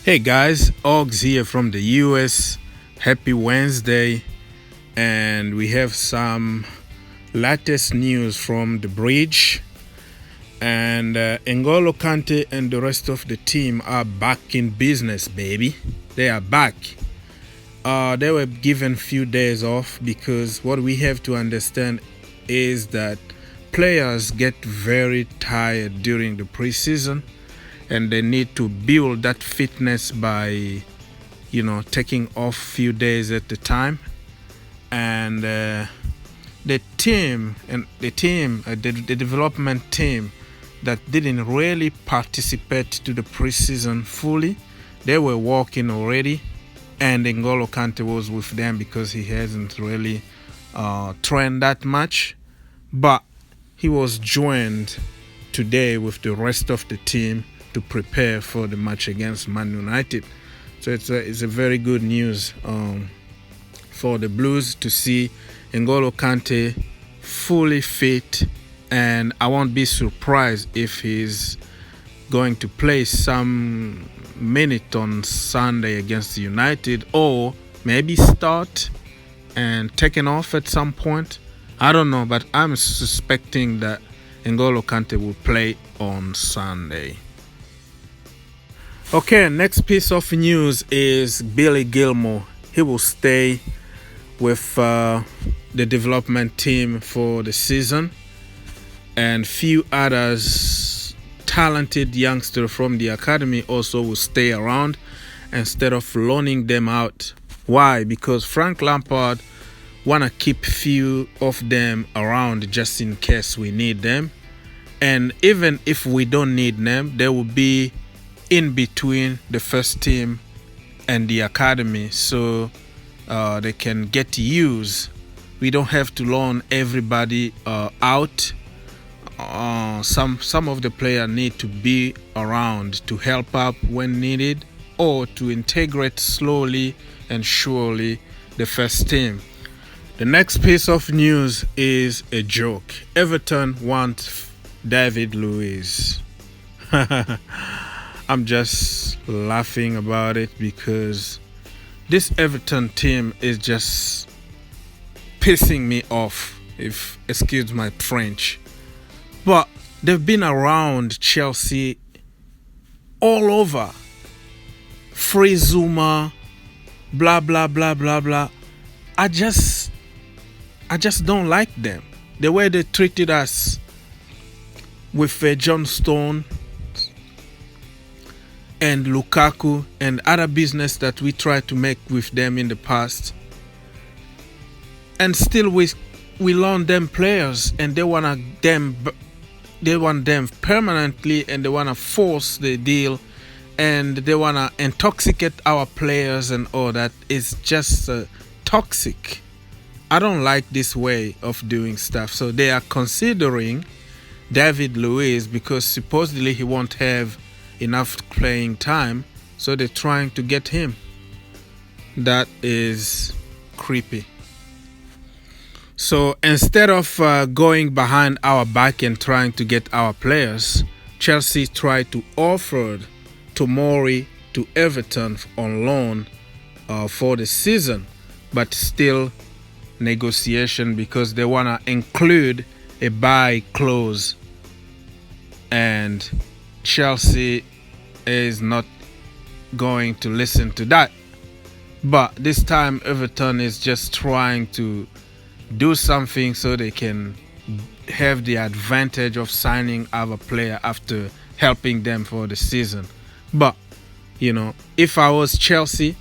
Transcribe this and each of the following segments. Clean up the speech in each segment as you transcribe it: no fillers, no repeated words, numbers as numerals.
Hey guys, Oggs here from the US. Happy Wednesday, and we have some latest news from the bridge. And N'Golo Kante and the rest of the team are back in business, baby. They are back. They were given few days off because what we have to understand is that players get very tired during the preseason, and they need to build that fitness by taking off few days at a time. And the development team that didn't really participate to the preseason fully, they were working already, and N'Golo Kante was with them because he hasn't really trained that much, but he was joined today with the rest of the team to prepare for the match against Man United. So it's a very good news for the Blues to see N'Golo Kante fully fit, and I won't be surprised if he's going to play some minute on Sunday against United, or maybe start and taken off at some point. I don't know, but I'm suspecting that N'Golo Kante will play on Sunday. Okay, next piece of news is Billy Gilmour. He will stay with the development team for the season, and few others talented youngsters from the academy also will stay around instead of loaning them out. Why? Because Frank Lampard want to keep few of them around just in case we need them, and even if we don't need them, they will be in between the first team and the academy, so they can get used. We don't have to loan everybody out. Some of the players need to be around to help up when needed, or to integrate slowly and surely the first team. The next piece of news is a joke. Everton wants David Luiz. I'm just laughing about it because this Everton team is just pissing me off, if excuse my French. But they've been around Chelsea all over. Free Zuma, blah blah blah blah blah. I just don't like them. The way they treated us with John Stone and Lukaku and other business that we tried to make with them in the past, and still we loan them players, and they want them permanently, and they want to force the deal, and they want to intoxicate our players and all that. Is just toxic. I don't like this way of doing stuff. So they are considering David Luiz because supposedly he won't have enough playing time, so they're trying to get him. That is creepy. So instead of going behind our back and trying to get our players, Chelsea tried to offer Tomori to Everton on loan for the season, but still negotiation because they want to include a buy clause, and Chelsea is not going to listen to that. But this time Everton is just trying to do something so they can have the advantage of signing our player after helping them for the season. But if I was Chelsea,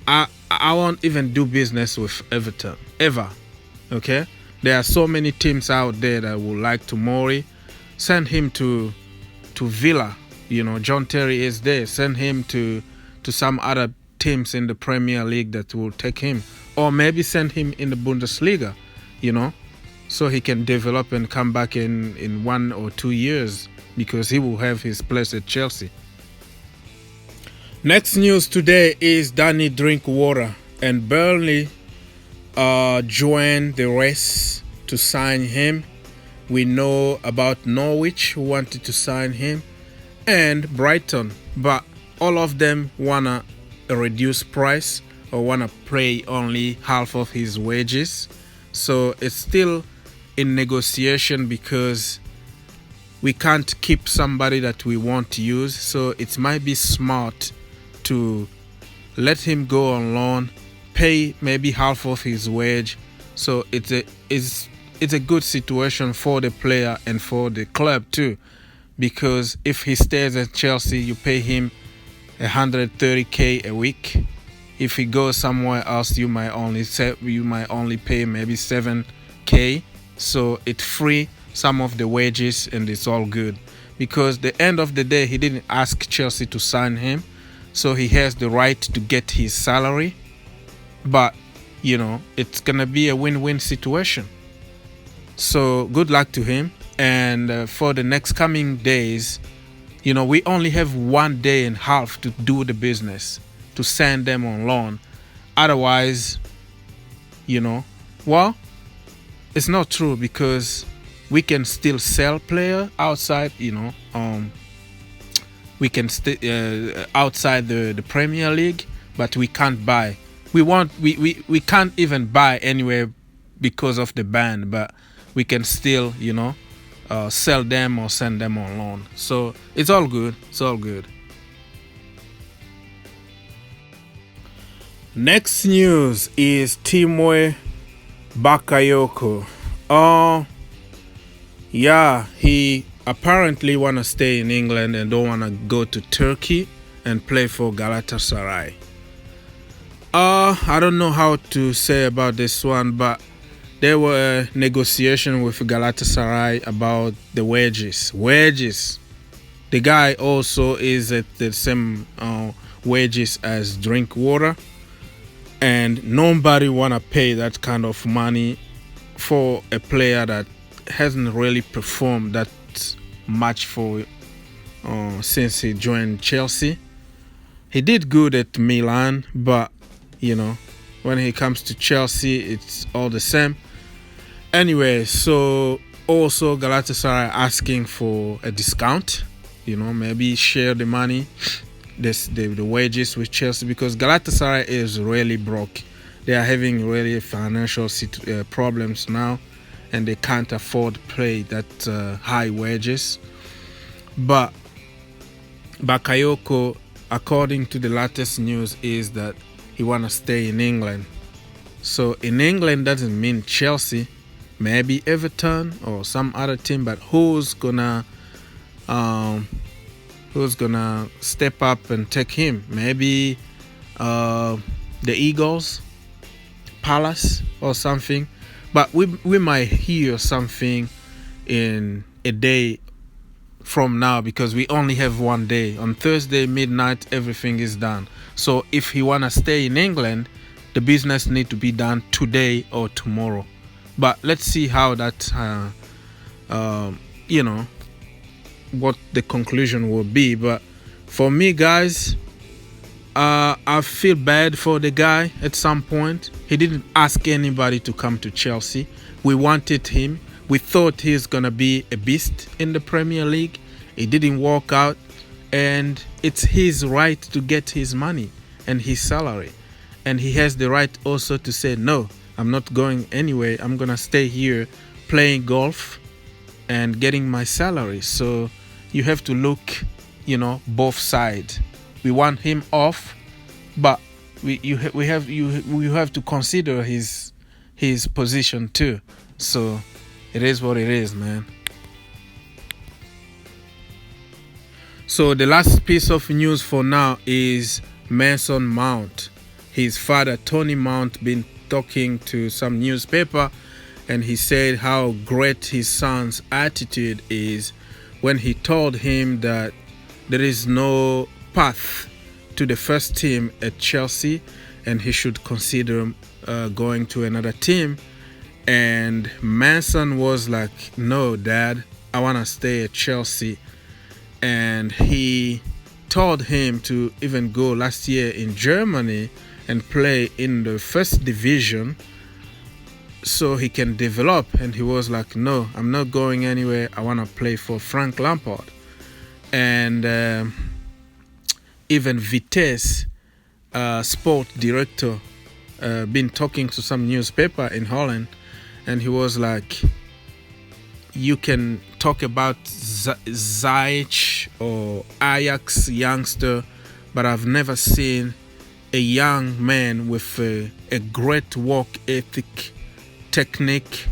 I won't even do business with Everton ever. Okay, there are so many teams out there that would like Tomori. Send him to Villa. John Terry is there. Send him to some other teams in the Premier League that will take him, or maybe send him in the Bundesliga, so he can develop and come back in 1 or 2 years, because he will have his place at Chelsea. Next news today is Danny Drinkwater, and Burnley joined the race to sign him. We know about Norwich, who wanted to sign him, and Brighton, but all of them wanna a reduced price or wanna pay only half of his wages. So it's still in negotiation because we can't keep somebody that we want to use. So it might be smart to let him go on loan, pay maybe half of his wage. So it's a good situation for the player and for the club too, because if he stays at Chelsea, you pay him 130k a week. If he goes somewhere else, you might only pay maybe 7k. So it free some of the wages and it's all good, because the end of the day he didn't ask Chelsea to sign him, so he has the right to get his salary. But it's gonna be a win-win situation. So good luck to him. And for the next coming days, we only have 1 day and a half to do the business, to send them on loan. Otherwise, well, it's not true, because we can still sell player outside, we can stay outside the Premier League, but we can't buy. We can't even buy anywhere because of the ban, but we can still, sell them or send them on loan. So it's all good. It's all good. Next news is Timothy Bakayoko. He apparently wanna stay in England and don't wanna go to Turkey and play for Galatasaray. I don't know how to say about this one, but there were negotiations with Galatasaray about the wages. The guy also is at the same wages as Drinkwater, and nobody wanna pay that kind of money for a player that hasn't really performed that much for since he joined Chelsea. He did good at Milan, but when he comes to Chelsea, it's all the same. Anyway, so also Galatasaray asking for a discount, maybe share the money, the wages with Chelsea, because Galatasaray is really broke. They are having really financial problems now, and they can't afford to pay that high wages. But Bakayoko, according to the latest news, is that he want to stay in England. So in England doesn't mean Chelsea, maybe Everton or some other team, but who's gonna step up and take him? Maybe the Eagles, Palace or something. But we might hear something in a day from now, because we only have 1 day. On Thursday midnight, everything is done. So if he wanna stay in England, the business need to be done today or tomorrow. But let's see how that what the conclusion will be. But for me, guys, I feel bad for the guy. At some point, he didn't ask anybody to come to Chelsea. We wanted him. We thought he's gonna be a beast in the Premier League. It didn't work out, and it's his right to get his money and his salary, and he has the right also to say, no, I'm not going anywhere. I'm gonna stay here playing golf and getting my salary. So you have to look, both sides. We want him off, but you have to consider his position too. So it is what it is, man. So the last piece of news for now is Mason Mount. His father, Tony Mount, been talking to some newspaper, and he said how great his son's attitude is when he told him that there is no path to the first team at Chelsea and he should consider going to another team. And Mason was like, no, Dad, I want to stay at Chelsea. And he told him to even go last year in Germany and play in the first division so he can develop. And he was like, no, I'm not going anywhere. I want to play for Frank Lampard. And even Vitesse sport director been talking to some newspaper in Holland, and he was like, you can talk about Ziyech or Ajax youngster, but I've never seen a young man with a great work ethic, technique,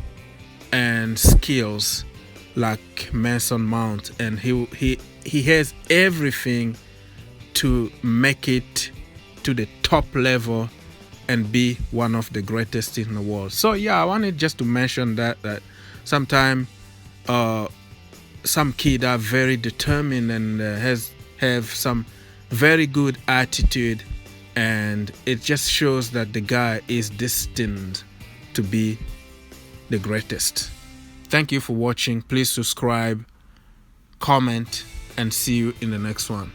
and skills like Mason Mount. And he has everything to make it to the top level and be one of the greatest in the world. So yeah, I wanted just to mention that sometimes some kids are very determined and have some very good attitude, and it just shows that the guy is destined to be the greatest. Thank you for watching. Please subscribe, comment, and see you in the next one.